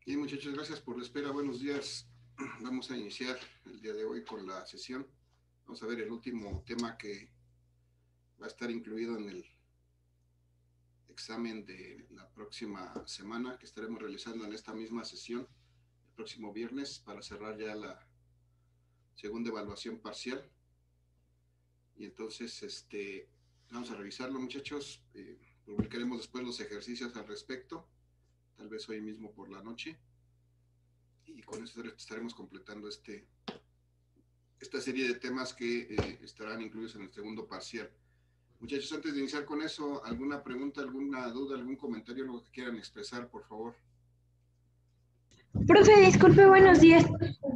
Bien, muchachos, gracias por la espera. Buenos días. Vamos a iniciar el día de hoy con la sesión. Vamos a ver el último tema que va a estar incluido en el examen de la próxima semana que estaremos realizando en esta misma sesión el próximo viernes para cerrar ya la segunda evaluación parcial. Y entonces, vamos a revisarlo, muchachos. Publicaremos después los ejercicios al respecto, tal vez hoy mismo por la noche. Y con eso estaremos completando esta serie de temas que estarán incluidos en el segundo parcial. Muchachos, antes de iniciar con eso, ¿alguna pregunta, alguna duda, algún comentario, lo que quieran expresar, por favor? Profe, disculpe, buenos días.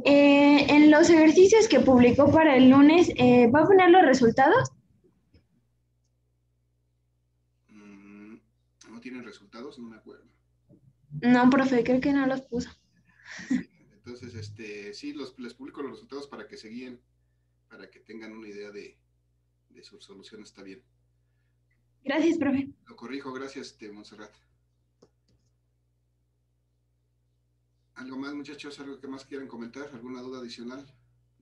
En los ejercicios que publicó para el lunes, ¿va a poner los resultados? ¿No tienen resultados? No me acuerdo. No, profe, creo que no los puso. Bien, entonces, sí, les publico los resultados para que se guíen, para que tengan una idea de su solución, está bien. Gracias, profe. Lo corrijo, gracias, Montserrat. ¿Algo más, muchachos? ¿Algo que más quieran comentar? ¿Alguna duda adicional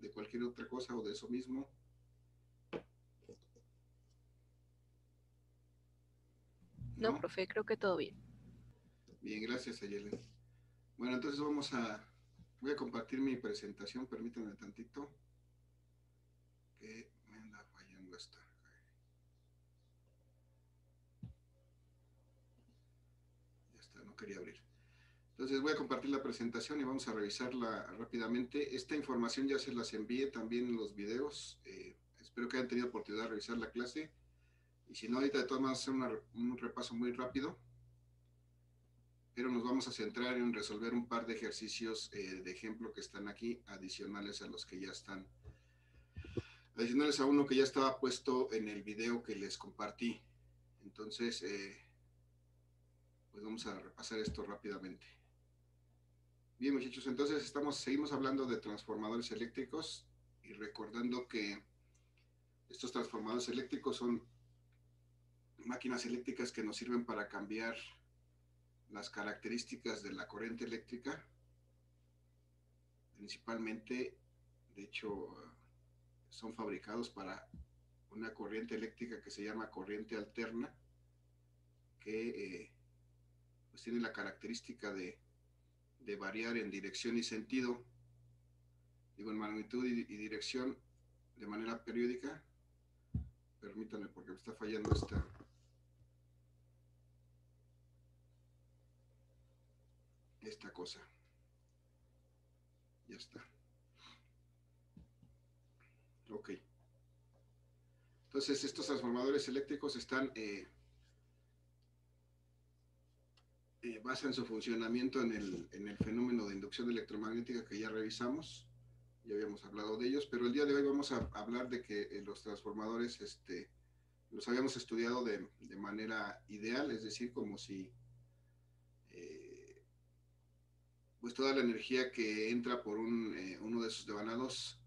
de cualquier otra cosa o de eso mismo? No, ¿No? profe, creo que todo bien. Bien, gracias, Ayelen. Bueno, entonces voy a compartir mi presentación, permítanme tantito, que me anda fallando esta. Ya está, no quería abrir. Entonces voy a compartir la presentación y vamos a revisarla rápidamente. Esta información ya se las envié también en los videos. Espero que hayan tenido oportunidad de revisar la clase. Y si no, ahorita de todas maneras hacer un repaso muy rápido. Pero nos vamos a centrar en resolver un par de ejercicios de ejemplo que están aquí, adicionales a los que ya están, adicionales a uno que ya estaba puesto en el video que les compartí. Entonces, pues vamos a repasar esto rápidamente. Bien, muchachos, entonces seguimos hablando de transformadores eléctricos y recordando que estos transformadores eléctricos son máquinas eléctricas que nos sirven para cambiar las características de la corriente eléctrica, principalmente, de hecho, son fabricados para una corriente eléctrica que se llama corriente alterna, que pues tiene la característica de variar en dirección y sentido, digo en magnitud y dirección de manera periódica. Permítanme porque me está fallando esta cosa. Ya está. Ok. Entonces estos transformadores eléctricos están basan su funcionamiento en el fenómeno de inducción electromagnética que ya revisamos. Ya habíamos hablado de ellos, pero el día de hoy vamos a hablar de que los transformadores los habíamos estudiado de manera ideal, es decir, como si pues toda la energía que entra por uno de sus devanados,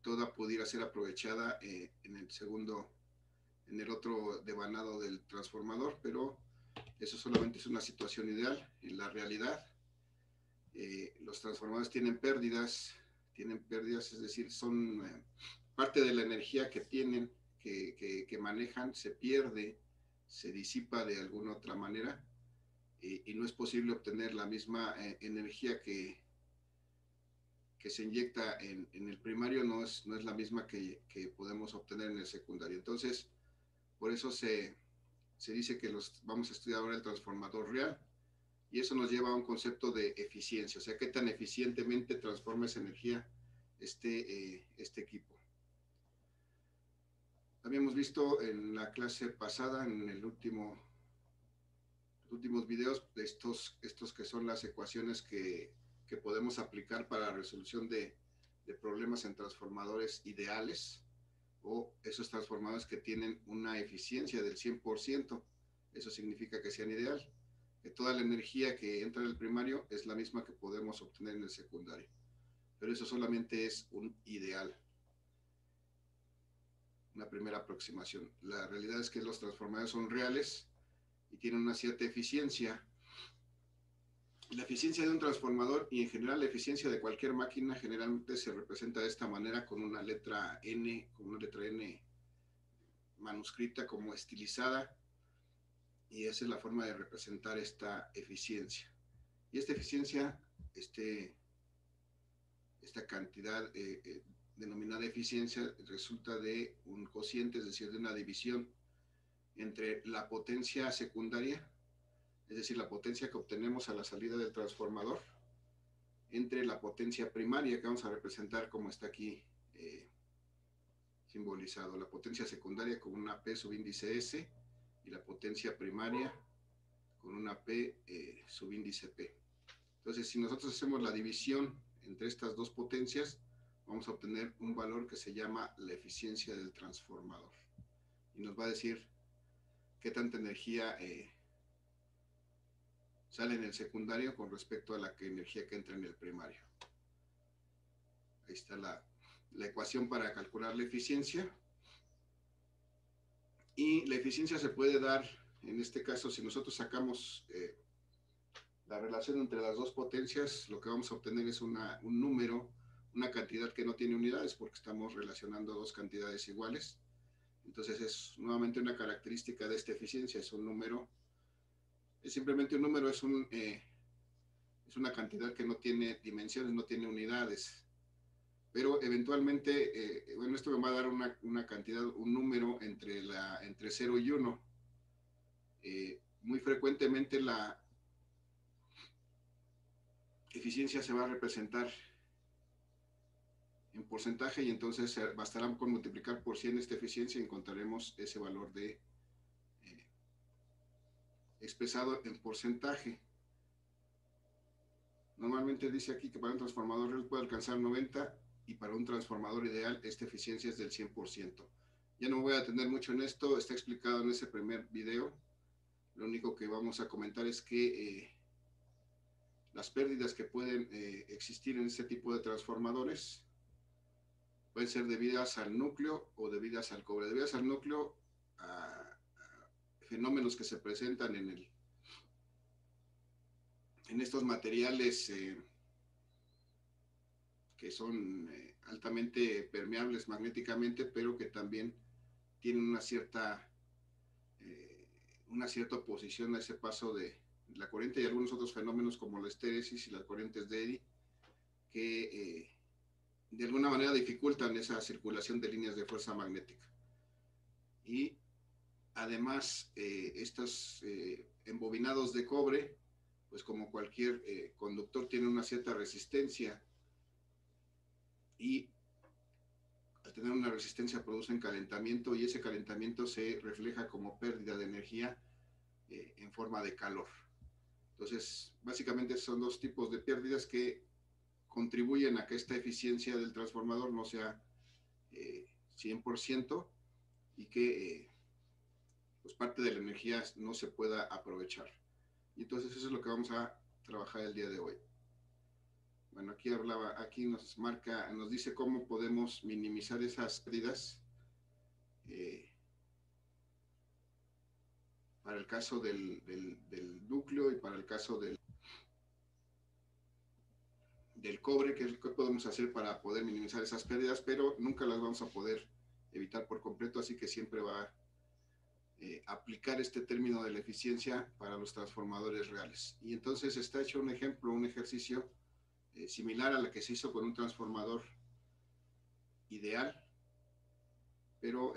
toda pudiera ser aprovechada en el otro devanado del transformador, pero eso solamente es una situación ideal. En la realidad, los transformadores tienen pérdidas, es decir, son parte de la energía que tienen, que manejan, se pierde, se disipa de alguna otra manera, y no es posible obtener la misma energía que se inyecta en el primario, no es la misma que podemos obtener en el secundario. Entonces, por eso se dice que vamos a estudiar ahora el transformador real, y eso nos lleva a un concepto de eficiencia, o sea, qué tan eficientemente transforma esa energía este equipo. Habíamos visto en la clase pasada, en los últimos videos, estos que son las ecuaciones que podemos aplicar para la resolución de problemas en transformadores ideales, o esos transformadores que tienen una eficiencia del 100%. Eso significa que sean ideal, que toda la energía que entra en el primario es la misma que podemos obtener en el secundario. Pero eso solamente es un ideal, una primera aproximación. La realidad es que los transformadores son reales y tienen una cierta eficiencia, La eficiencia de un transformador y en general la eficiencia de cualquier máquina generalmente se representa de esta manera con una letra N, manuscrita como estilizada, y esa es la forma de representar esta eficiencia. Y esta eficiencia, esta cantidad denominada eficiencia resulta de un cociente, es decir, de una división entre la potencia secundaria, es decir, la potencia que obtenemos a la salida del transformador, entre la potencia primaria, que vamos a representar como está aquí simbolizado, la potencia secundaria con una P subíndice S y la potencia primaria con una P subíndice P. Entonces, si nosotros hacemos la división entre estas dos potencias, vamos a obtener un valor que se llama la eficiencia del transformador. Y nos va a decir qué tanta energía sale en el secundario con respecto a la energía que entra en el primario. Ahí está la ecuación para calcular la eficiencia. Y la eficiencia se puede dar, en este caso, si nosotros sacamos la relación entre las dos potencias, lo que vamos a obtener es un número, una cantidad que no tiene unidades, porque estamos relacionando dos cantidades iguales. Entonces es nuevamente una característica de esta eficiencia, es un número, es simplemente un número, es una cantidad que no tiene dimensiones, no tiene unidades. Pero eventualmente, bueno, esto me va a dar una cantidad, un número entre 0 y 1. Muy frecuentemente la eficiencia se va a representar en porcentaje, y entonces bastará con multiplicar por 100 esta eficiencia y encontraremos ese valor de expresado en porcentaje. Normalmente dice aquí que para un transformador real puede alcanzar 90 y para un transformador ideal esta eficiencia es del 100%. Ya no me voy a detener mucho en esto, está explicado en ese primer video. Lo único que vamos a comentar es que las pérdidas que pueden existir en este tipo de transformadores pueden ser debidas al núcleo o debidas al cobre. Debidas al núcleo, a fenómenos que se presentan en estos materiales que son altamente permeables magnéticamente, pero que también tienen una cierta oposición a ese paso de la corriente, y algunos otros fenómenos como la estéresis y las corrientes de Eddy que de alguna manera dificultan esa circulación de líneas de fuerza magnética. Y además estos embobinados de cobre, pues como cualquier conductor, tienen una cierta resistencia, y al tener una resistencia producen calentamiento, y ese calentamiento se refleja como pérdida de energía en forma de calor. Entonces, básicamente son dos tipos de pérdidas que contribuyen a que esta eficiencia del transformador no sea 100% y que pues parte de la energía no se pueda aprovechar. Y entonces eso es lo que vamos a trabajar el día de hoy. Bueno, aquí nos dice cómo podemos minimizar esas pérdidas para el caso del núcleo y para el caso del cobre, que podemos hacer para poder minimizar esas pérdidas, pero nunca las vamos a poder evitar por completo, así que siempre va a aplicar este término de la eficiencia para los transformadores reales. Y entonces está hecho un ejemplo, un ejercicio similar a la que se hizo con un transformador ideal, pero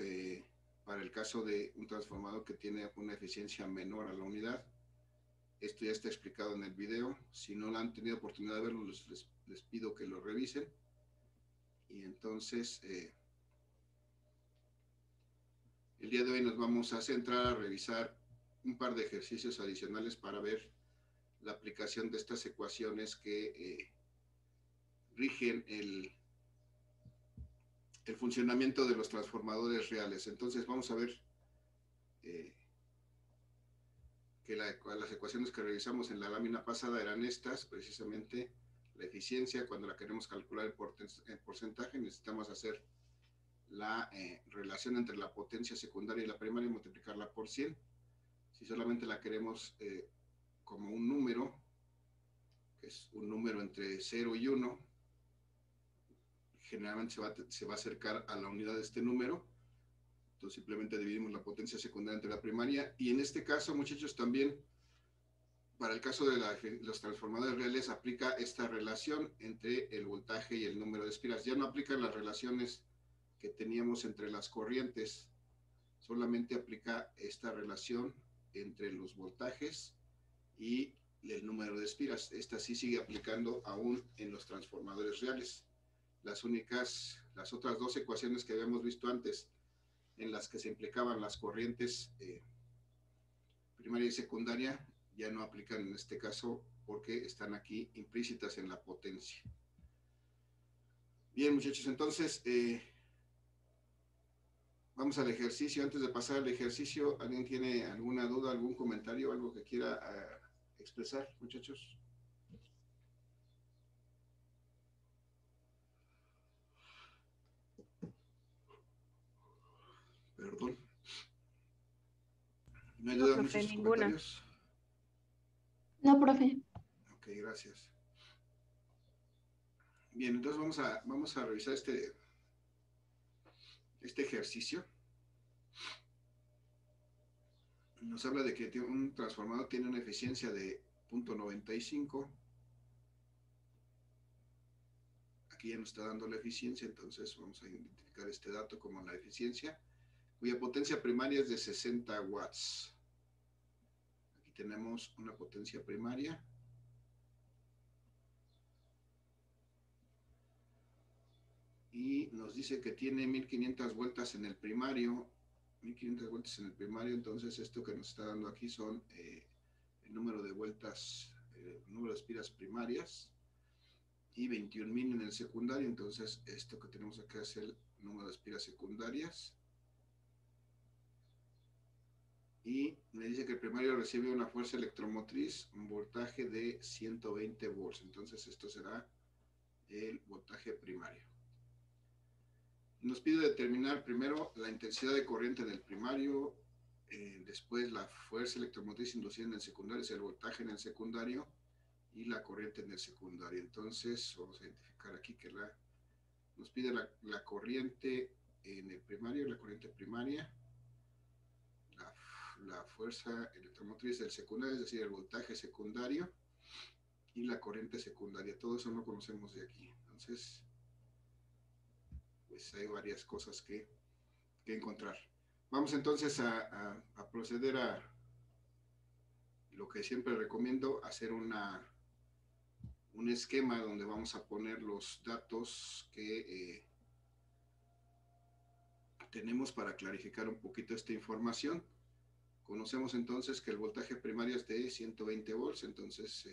para el caso de un transformador que tiene una eficiencia menor a la unidad. Esto ya está explicado en el video. Si no lo han tenido oportunidad de verlo, les pido que lo revisen. Y entonces, el día de hoy nos vamos a centrar a revisar un par de ejercicios adicionales para ver la aplicación de estas ecuaciones que rigen el funcionamiento de los transformadores reales. Entonces vamos a ver que las ecuaciones que revisamos en la lámina pasada eran estas, precisamente la eficiencia. Cuando la queremos calcular en porcentaje, necesitamos hacer la relación entre la potencia secundaria y la primaria y multiplicarla por 100. Si solamente la queremos como un número, entre 0 y 1, generalmente se va a acercar a la unidad de este número. Entonces simplemente dividimos la potencia secundaria entre la primaria. Y en este caso, muchachos, también para el caso de los transformadores reales aplica esta relación entre el voltaje y el número de espiras. Ya no aplican las relaciones que teníamos entre las corrientes, solamente aplica esta relación entre los voltajes y el número de espiras. Esta sí sigue aplicando aún en los transformadores reales. Las otras dos ecuaciones que habíamos visto antes, en las que se implicaban las corrientes primaria y secundaria, ya no aplican en este caso porque están aquí implícitas en la potencia. Bien, muchachos, entonces vamos al ejercicio. Antes de pasar al ejercicio, ¿alguien tiene alguna duda, algún comentario, algo que quiera expresar, muchachos? Perdón. ¿No hay duda, profe, muchos ninguna. comentarios? No, profe. Ok, gracias. Bien, entonces vamos a revisar este ejercicio. Nos habla de que un transformador tiene una eficiencia de 0.95. Aquí ya nos está dando la eficiencia, entonces vamos a identificar este dato como la eficiencia, cuya potencia primaria es de 60 watts. Aquí tenemos una potencia primaria. Y nos dice que tiene 1500 vueltas en el primario. 1500 vueltas en el primario, entonces esto que nos está dando aquí son el número de vueltas, el número de espiras primarias, y 21.000 en el secundario. Entonces esto que tenemos acá es el número de espiras secundarias. Y me dice que el primario recibe una fuerza electromotriz, un voltaje de 120 volts. Entonces esto será el voltaje primario. Nos pide determinar primero la intensidad de corriente en el primario, después la fuerza electromotriz inducida en el secundario, es el voltaje en el secundario, y la corriente en el secundario. Entonces vamos a identificar aquí que nos pide la corriente en el primario, la corriente primaria, la fuerza electromotriz del secundario, es decir, el voltaje secundario, y la corriente secundaria. Todo eso no conocemos de aquí. Entonces, pues hay varias cosas que encontrar. Vamos entonces a proceder a lo que siempre recomiendo, hacer un esquema donde vamos a poner los datos que tenemos para clarificar un poquito esta información. Conocemos entonces que el voltaje primario es de 120 volts, entonces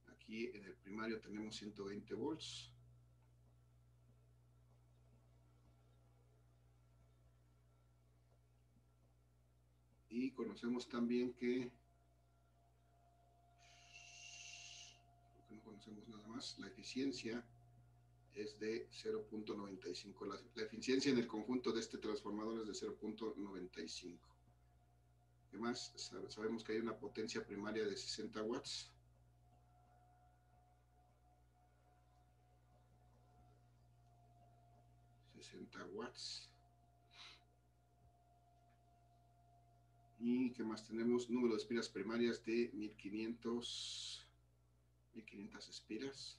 aquí en el primario tenemos 120 volts. Y conocemos también que, porque no conocemos nada más, la eficiencia es de 0.95. La eficiencia en el conjunto de este transformador es de 0.95. ¿Qué más? Sabemos que hay una potencia primaria de 60 watts. ¿Y qué más tenemos? Número de espiras primarias de 1500 espiras.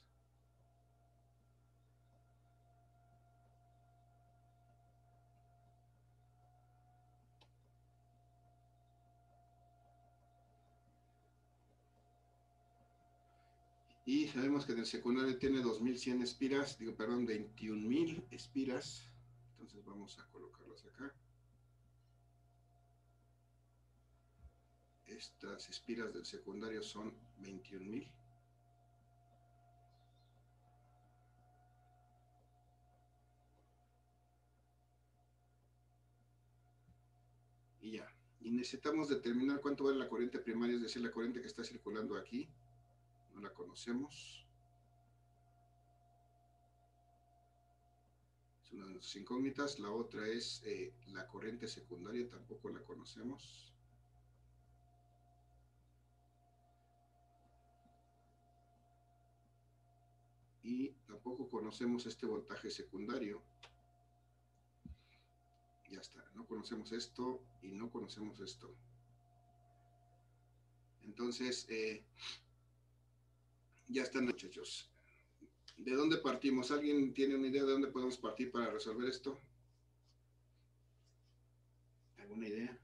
Y sabemos que en el secundario tiene 2100 espiras, 21.000 espiras. Entonces vamos a colocarlas acá. Estas espiras del secundario son 21.000. Y ya. Y necesitamos determinar cuánto vale la corriente primaria, es decir, la corriente que está circulando aquí. No la conocemos. Es una de las incógnitas. La otra es la corriente secundaria, tampoco la conocemos. y tampoco conocemos este voltaje secundario. Ya está, no conocemos esto y no conocemos esto. Entonces, ya están, muchachos. ¿De dónde partimos? ¿Alguien tiene una idea de dónde podemos partir para resolver esto? ¿Alguna idea?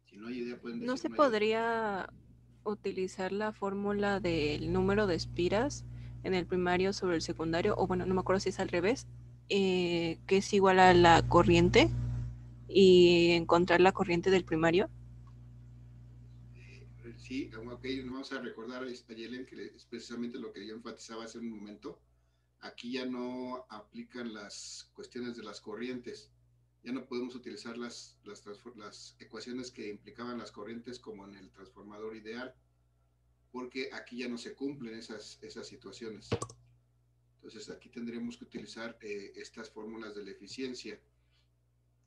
Si no hay idea, pueden ¿No decir se no hay idea. podría utilizar la fórmula del número de espiras en el primario sobre el secundario? O bueno, no me acuerdo si es al revés, que es igual a la corriente y encontrar la corriente del primario. Sí, ok, vamos a recordar a Yelen que es precisamente lo que yo enfatizaba hace un momento. Aquí ya no aplican las cuestiones de las corrientes. Ya no podemos utilizar las ecuaciones que implicaban las corrientes como en el transformador ideal, porque aquí ya no se cumplen esas situaciones. Entonces aquí tendríamos que utilizar estas fórmulas de la eficiencia.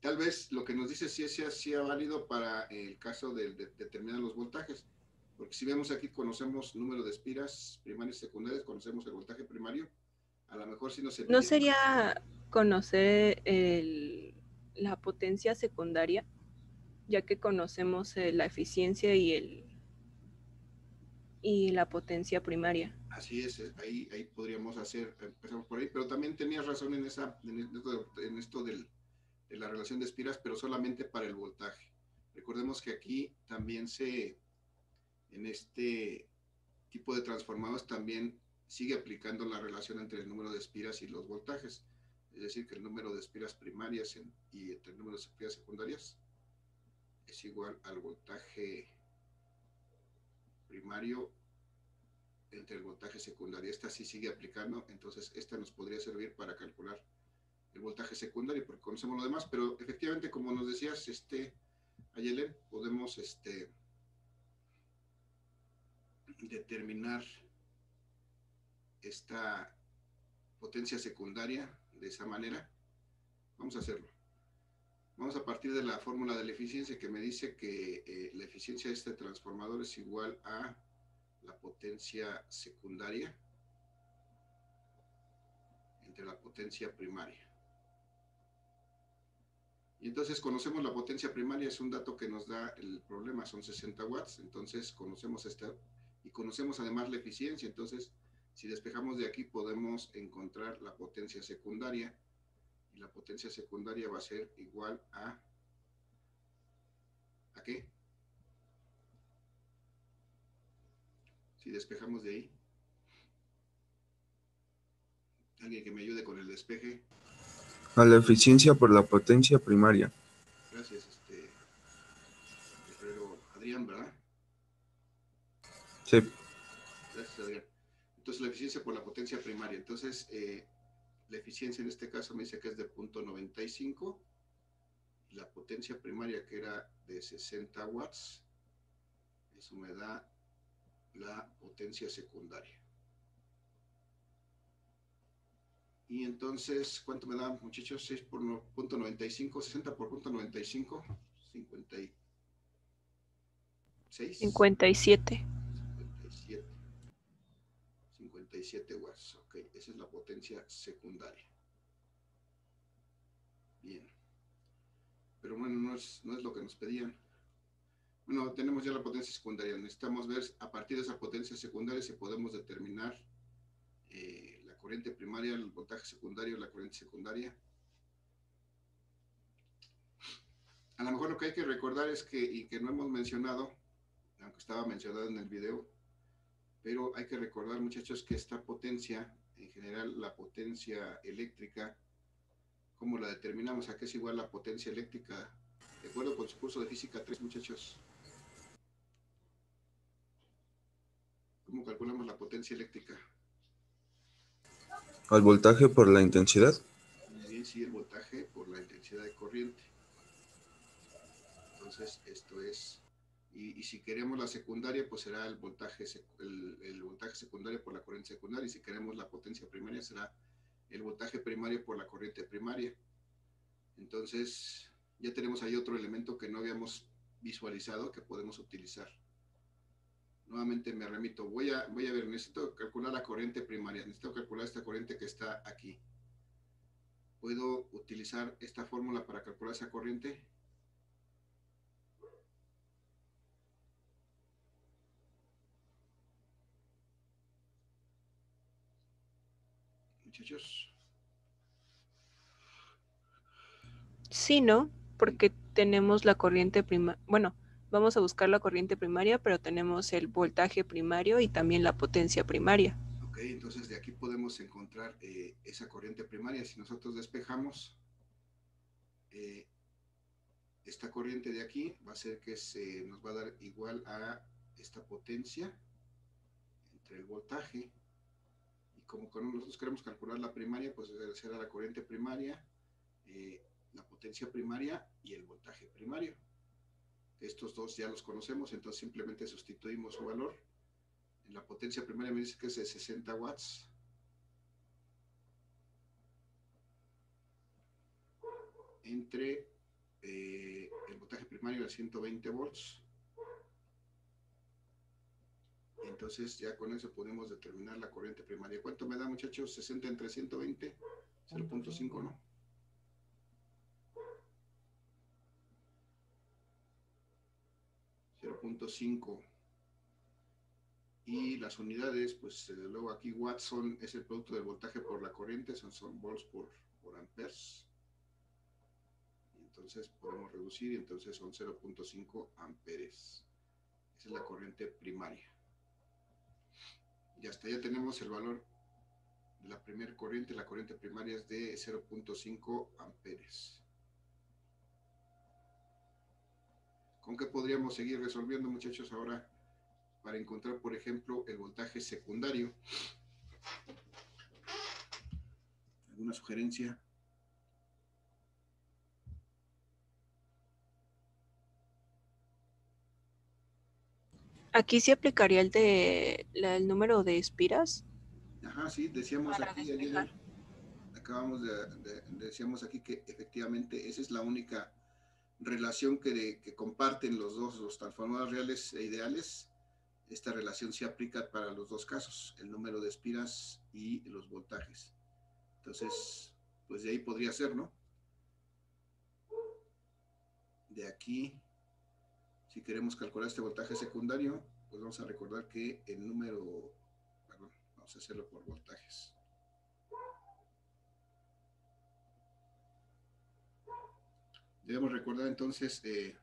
Tal vez lo que nos dice si sea válido para el caso de determinar los voltajes, porque si vemos aquí conocemos número de espiras primarias y secundarias, conocemos el voltaje primario, a lo mejor si nos ¿No serviría. sería conocer la potencia secundaria, ya que conocemos la eficiencia y la potencia primaria? Así es, ahí podríamos empezamos por ahí, pero también tenías razón en esto de la relación de espiras, pero solamente para el voltaje. Recordemos que aquí también en este tipo de transformadores también sigue aplicando la relación entre el número de espiras y los voltajes, es decir, que el número de espiras primarias y entre el número de espiras secundarias es igual al voltaje primario entre el voltaje secundario. Esta sí sigue aplicando, entonces esta nos podría servir para calcular el voltaje secundario, porque conocemos lo demás, pero efectivamente, como nos decías, Ayelen, podemos determinar esta potencia secundaria de esa manera. Vamos a hacerlo. Vamos a partir de la fórmula de la eficiencia que me dice que la eficiencia de este transformador es igual a la potencia secundaria entre la potencia primaria. Y entonces conocemos la potencia primaria, es un dato que nos da el problema, son 60 watts, entonces conocemos esta y conocemos además la eficiencia, entonces si despejamos de aquí podemos encontrar la potencia secundaria y la potencia secundaria va a ser igual ¿a qué? Si despejamos de ahí. Alguien que me ayude con el despeje. A la eficiencia por la potencia primaria. Gracias, Guerrero Adrián, ¿verdad? Sí. Gracias, Adrián. Entonces, la eficiencia por la potencia primaria. Entonces, la eficiencia en este caso me dice que es de 0.95. Y la potencia primaria, que era de 60 watts, eso me da la potencia secundaria. Y entonces, ¿cuánto me da, muchachos? 6 por 0.95, 60 por 0.95, 56. 57. 57 watts. Ok, esa es la potencia secundaria. Bien. Pero bueno, no es lo que nos pedían. Bueno, tenemos ya la potencia secundaria. Necesitamos ver a partir de esa potencia secundaria si podemos determinar la corriente primaria, el voltaje secundario, la corriente secundaria. A lo mejor lo que hay que recordar es y que no hemos mencionado, aunque estaba mencionado en el video, pero hay que recordar, muchachos, que esta potencia, en general la potencia eléctrica, ¿cómo la determinamos? ¿A qué es igual la potencia eléctrica? De acuerdo con su curso de física 3, muchachos. ¿Cómo calculamos la potencia eléctrica? Al voltaje por la intensidad. Muy bien, sí, el voltaje por la intensidad de corriente. Entonces, esto es... Y si queremos la secundaria, pues será el voltaje secundario por la corriente secundaria. Y si queremos la potencia primaria, será el voltaje primario por la corriente primaria. Entonces, ya tenemos ahí otro elemento que no habíamos visualizado que podemos utilizar. Nuevamente me remito, voy a ver, necesito calcular la corriente primaria, necesito calcular esta corriente que está aquí. ¿Puedo utilizar esta fórmula para calcular esa corriente? Muchachos. Sí, ¿no? Porque tenemos la corriente primaria. Bueno, vamos a buscar la corriente primaria, pero tenemos el voltaje primario y también la potencia primaria. Ok, entonces de aquí podemos encontrar esa corriente primaria. Si nosotros despejamos esta corriente de aquí, va a ser que nos va a dar igual a esta potencia entre el voltaje. Y como nosotros queremos calcular la primaria, pues será la corriente primaria, la potencia primaria y el voltaje primario. Estos dos ya los conocemos, entonces simplemente sustituimos su valor. En la potencia primaria me dice que es de 60 watts. Entre el voltaje primario de 120 volts. Entonces ya con eso podemos determinar la corriente primaria. ¿Cuánto me da, muchachos? 60 entre 120, 0.5, ¿no? .5. Y las unidades, pues desde luego aquí watts es el producto del voltaje por la corriente, son volts por amperes. Entonces podemos reducir y entonces son 0.5 amperes. Esa es la corriente primaria. Y hasta ya tenemos el valor de la primera corriente. La corriente primaria es de 0.5 amperes. ¿Con qué podríamos seguir resolviendo, muchachos, ahora para encontrar, por ejemplo, el voltaje secundario? ¿Alguna sugerencia? Aquí se aplicaría el número de espiras. Ajá, sí, decíamos para aquí despejar. ayer, decíamos aquí que efectivamente esa es la única relación que comparten los transformadores reales e ideales. Esta relación se aplica para los dos casos, el número de espiras y los voltajes. Entonces, pues de ahí podría ser, ¿no? De aquí, si queremos calcular este voltaje secundario, pues vamos a recordar que el número, perdón, vamos a hacerlo por voltajes. Debemos recordar entonces que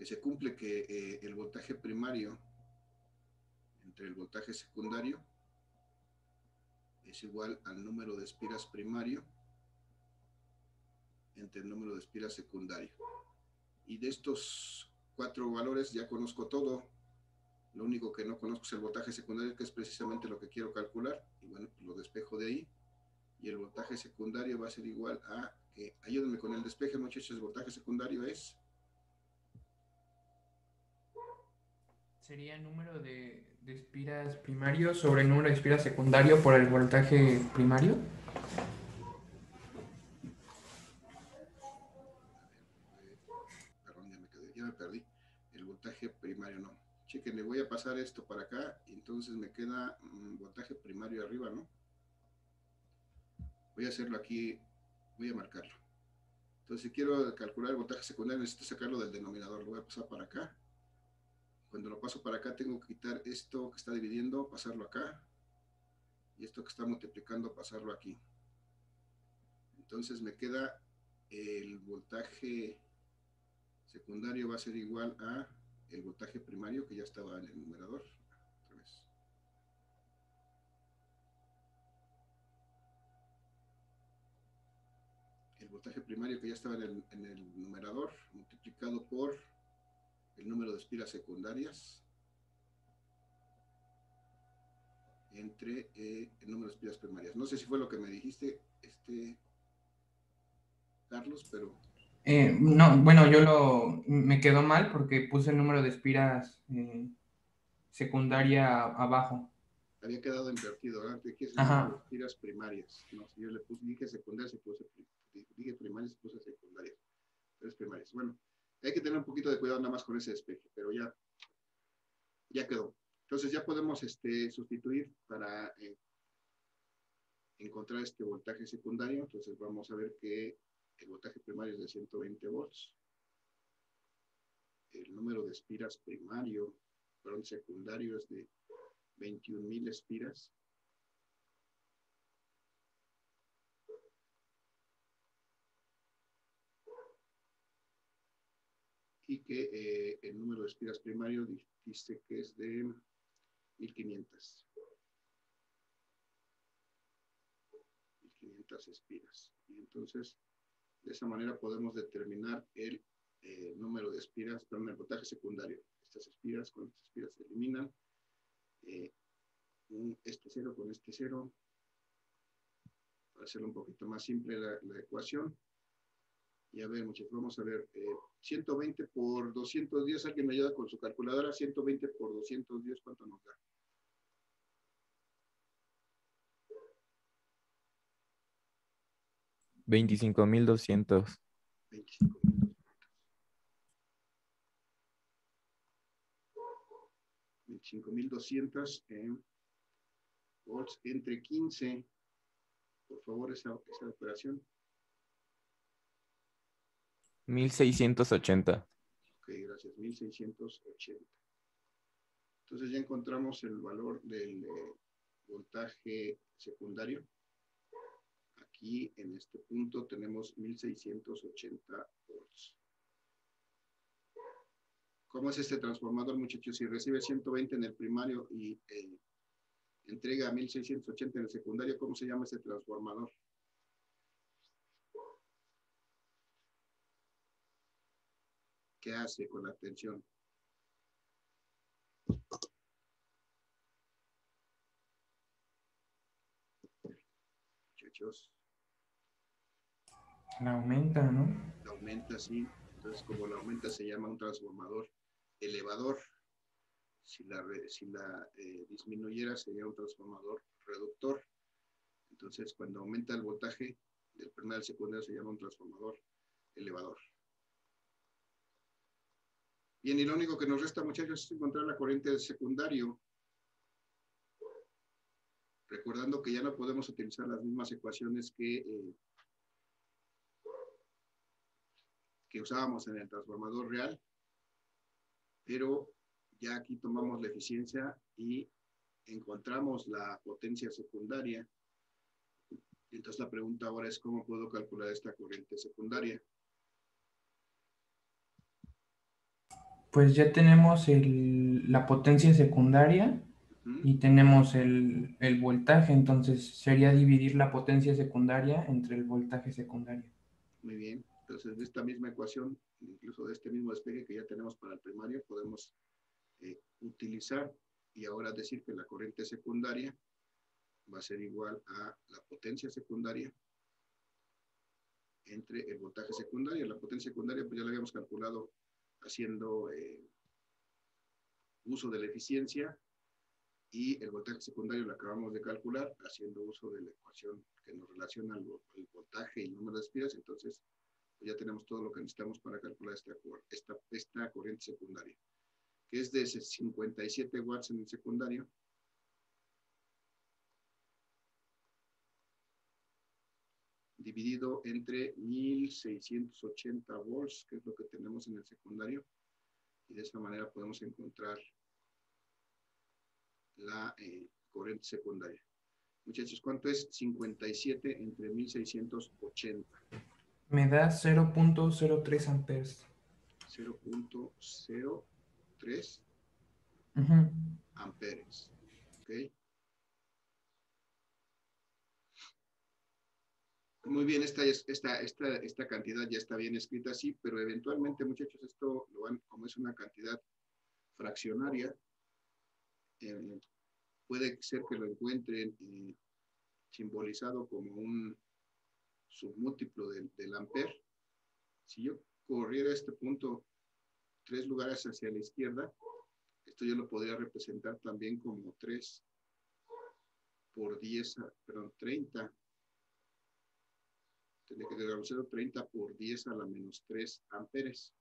se cumple que el voltaje primario entre el voltaje secundario es igual al número de espiras primario entre el número de espiras secundario. Y de estos 4 valores ya conozco todo. Lo único que no conozco es el voltaje secundario, que es precisamente lo que quiero calcular. Y bueno, pues lo despejo de ahí. Y el voltaje secundario va a ser igual a... ayúdenme con el despeje, muchachos. El voltaje secundario es... Sería el número de espiras primario sobre el número de espiras secundario por el voltaje primario. Perdón, ya me perdí. El voltaje primario no. Chequen, le voy a pasar esto para acá y entonces me queda voltaje primario arriba, ¿no? Voy a hacerlo aquí, voy a marcarlo. Entonces, si quiero calcular el voltaje secundario, necesito sacarlo del denominador. Lo voy a pasar para acá. Cuando lo paso para acá, tengo que quitar esto que está dividiendo, pasarlo acá. Y esto que está multiplicando, pasarlo aquí. Entonces, me queda el voltaje secundario va a ser igual a el voltaje primario que ya estaba en el numerador. Otra vez. El voltaje primario que ya estaba en el numerador multiplicado por el número de espiras secundarias entre el número de espiras primarias. No sé si fue lo que me dijiste, Carlos, pero... No, bueno, me quedó mal porque puse el número de espiras secundaria abajo. había quedado invertido, ¿verdad? Aquí es el Ajá. número de espiras primarias. No, si yo le puse, dije secundarias, dije primarias, puse secundarias. Tres primarias. Bueno, hay que tener un poquito de cuidado nada más con ese despeje, pero ya quedó. Entonces ya podemos sustituir para encontrar este voltaje secundario. Entonces vamos a ver que el voltaje primario es de 120 volts. El número de espiras secundario es de 21,000 espiras. Y que el número de espiras primario dice que es de 1500. 1500 espiras. Y entonces, de esa manera podemos determinar el número de espiras, perdón, el voltaje secundario. Estas espiras con estas espiras se eliminan. Este cero con este cero. Para hacerlo un poquito más simple la ecuación. Y a ver, muchachos, vamos a ver. 120 por 210, alguien me ayuda con su calculadora. 120 por 210, ¿cuánto nos da? 25,200. 25,200. 25,200 volts entre 15. Por favor, esa operación. 1680. Ok, gracias. 1680. Entonces ya encontramos el valor del voltaje secundario. Aquí en este punto tenemos 1680 volts. ¿Cómo es este transformador, muchachos? Si recibe 120 en el primario y entrega 1680 en el secundario, ¿cómo se llama ese transformador? ¿Qué hace con la tensión? Muchachos. La aumenta, ¿no? La aumenta, sí. Entonces, como la aumenta, se llama un transformador elevador. Si la disminuyera, sería un transformador reductor. Entonces, cuando aumenta el voltaje del primario al secundario, se llama un transformador elevador. Bien, y lo único que nos resta, muchachos, es encontrar la corriente del secundario. Recordando que ya no podemos utilizar las mismas ecuaciones que usábamos en el transformador real, pero ya aquí tomamos la eficiencia y encontramos la potencia secundaria. Entonces la pregunta ahora es cómo puedo calcular esta corriente secundaria. Pues ya tenemos la potencia secundaria y tenemos el voltaje, entonces sería dividir la potencia secundaria entre el voltaje secundario. Muy bien, entonces de esta misma ecuación, incluso de este mismo despegue que ya tenemos para el primario, podemos utilizar y ahora decir que la corriente secundaria va a ser igual a la potencia secundaria entre el voltaje secundario. La potencia secundaria pues ya la habíamos calculado haciendo uso de la eficiencia, y el voltaje secundario lo acabamos de calcular haciendo uso de la ecuación que nos relaciona el voltaje y el número de espiras. Entonces pues ya tenemos todo lo que necesitamos para calcular esta corriente secundaria, que es de 57 watts en el secundario, dividido entre 1680 volts, que es lo que tenemos en el secundario, y de esa manera podemos encontrar la corriente secundaria. Muchachos, ¿cuánto es 57 entre 1680? Me da 0.03 amperes. 0.03 amperes. ¿Ok? Muy bien, esta cantidad ya está bien escrita así, pero eventualmente, muchachos, esto como es una cantidad fraccionaria, puede ser que lo encuentren simbolizado como un submúltiplo del amper. Si yo corriera este punto 3 lugares hacia la izquierda, esto yo lo podría representar también como 3 por 10, perdón, 30. Tendría que quedar 0,30 por 10 a la menos 3 amperes.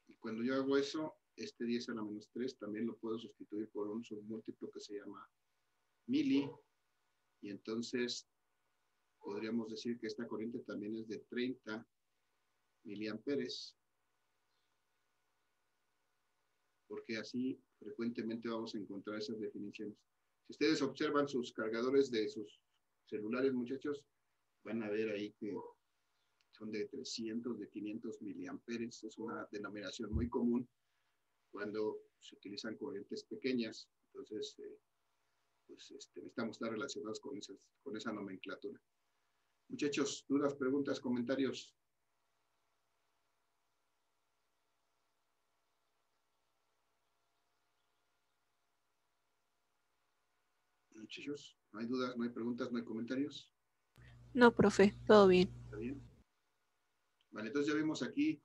Y cuando yo hago eso, este 10 a la menos 3 también lo puedo sustituir por un submúltiplo que se llama mili. Y entonces podríamos decir que esta corriente también es de 30 miliamperes. Porque así frecuentemente vamos a encontrar esas definiciones. Si ustedes observan sus cargadores de sus celulares, muchachos, van a ver ahí que son de 300, de 500 miliamperes. Es una denominación muy común cuando se utilizan corrientes pequeñas. Entonces, pues necesitamos estar relacionados con esa nomenclatura. Muchachos, dudas, preguntas, comentarios. Muchachos, no hay dudas, no hay preguntas, no hay comentarios. No, profe, todo bien. ¿Está bien? Vale, entonces ya vimos aquí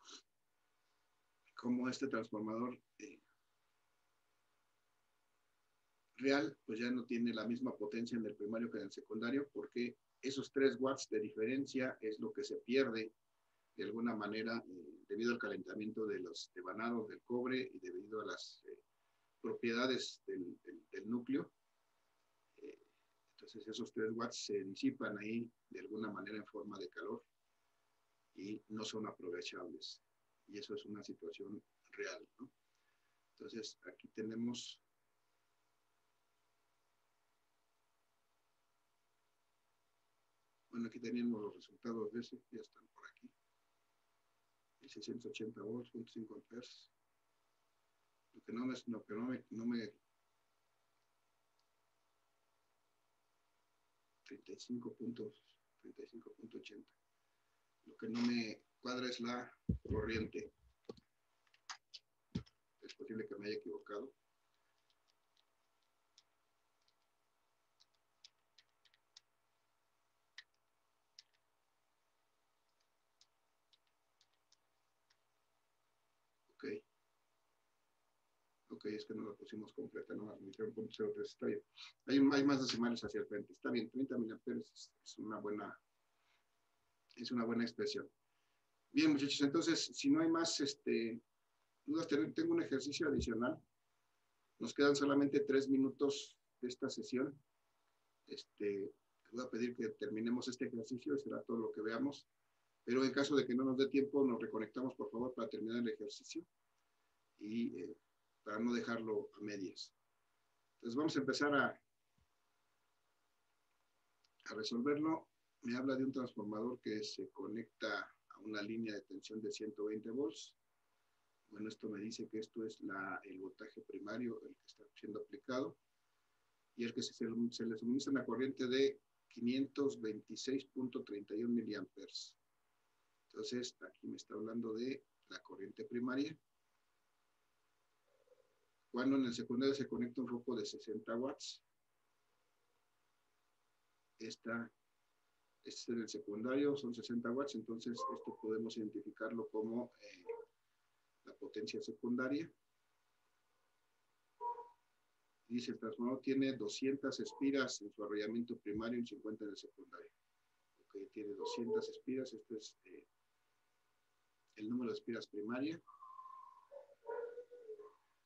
cómo este transformador real, pues ya no tiene la misma potencia en el primario que en el secundario, porque esos 3 watts de diferencia es lo que se pierde de alguna manera debido al calentamiento de los devanados del cobre y debido a las propiedades del núcleo. Entonces esos 3 watts se disipan ahí de alguna manera en forma de calor y no son aprovechables. Y eso es una situación real, ¿no? Entonces aquí tenemos bueno, aquí teníamos los resultados de ese, ya están por aquí. 680 volts, 0.5 amperes. Lo que no me 35.80. Lo que no me cuadra es la corriente. Es posible que me haya equivocado. Ok, es que no la pusimos completa, no me dijeron 0.03, está bien. Hay más decimales hacia el frente, está bien, 30 miliamperes es una buena expresión. Bien, muchachos, entonces, si no hay más dudas, tengo un ejercicio adicional. Nos quedan solamente 3 minutos de esta sesión. Voy a pedir que terminemos este ejercicio, será todo lo que veamos. Pero en caso de que no nos dé tiempo, nos reconectamos, por favor, para terminar el ejercicio y para no dejarlo a medias. Entonces, vamos a empezar a resolverlo. Me habla de un transformador que se conecta a una línea de tensión de 120 volts. Bueno, esto me dice que esto es el voltaje primario, el que está siendo aplicado, y el que se le suministra una corriente de 526.31 miliamperes. Entonces, aquí me está hablando de la corriente primaria. Cuando en el secundario se conecta un foco de 60 watts, este es en el secundario, son 60 watts, entonces esto podemos identificarlo como la potencia secundaria. Dice, el transformador tiene 200 espiras en su arrollamiento primario y 50 en el secundario. Ok, tiene 200 espiras, esto es el número de espiras primaria.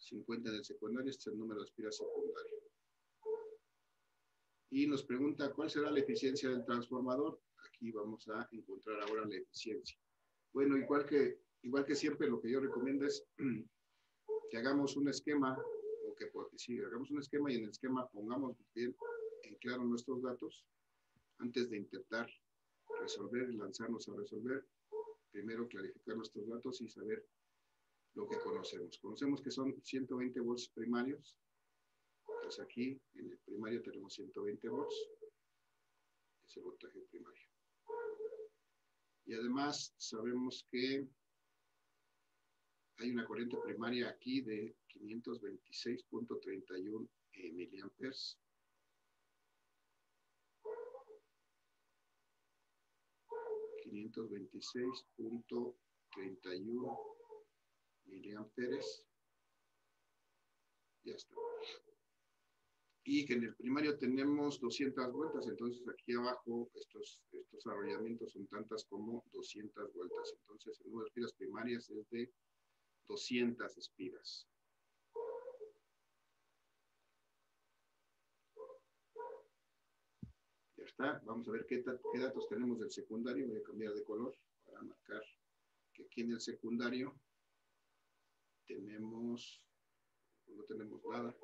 50 en el secundario, este es el número de espiras secundario. Y nos pregunta, ¿cuál será la eficiencia del transformador? Aquí vamos a encontrar ahora la eficiencia. Bueno, igual que siempre, lo que yo recomiendo es que hagamos un esquema, o que sí, hagamos un esquema y en el esquema pongamos bien en claro nuestros datos antes de intentar resolver y lanzarnos a resolver. Primero clarificar nuestros datos y saber lo que conocemos. Conocemos que son 120 volts primarios. Entonces aquí en el primario tenemos 120 volts. Es el voltaje primario. Y además sabemos que hay una corriente primaria aquí de 526.31 miliamperes. miliamperes. Ya está. y que en el primario tenemos 200 vueltas, entonces aquí abajo estos arrollamientos son tantas como 200 vueltas, entonces el número de espiras primarias es de 200 espiras. Ya está, vamos a ver qué datos tenemos del secundario. Voy a cambiar de color para marcar que aquí en el secundario no tenemos nada.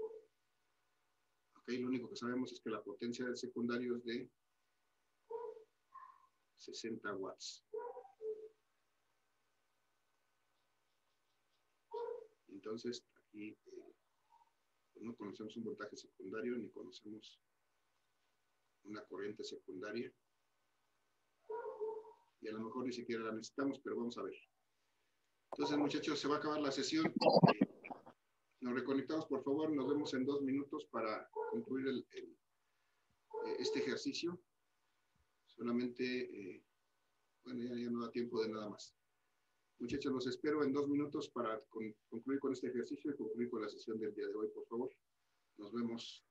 Ok, lo único que sabemos es que la potencia del secundario es de 60 watts. Entonces, aquí no conocemos un voltaje secundario ni conocemos una corriente secundaria. Y a lo mejor ni siquiera la necesitamos, pero vamos a ver. Entonces, muchachos, se va a acabar la sesión. Nos reconectamos, por favor. Nos vemos en 2 minutos para concluir este ejercicio. Solamente, bueno, ya no da tiempo de nada más. Muchachos, los espero en 2 minutos para concluir con este ejercicio y concluir con la sesión del día de hoy, por favor. Nos vemos.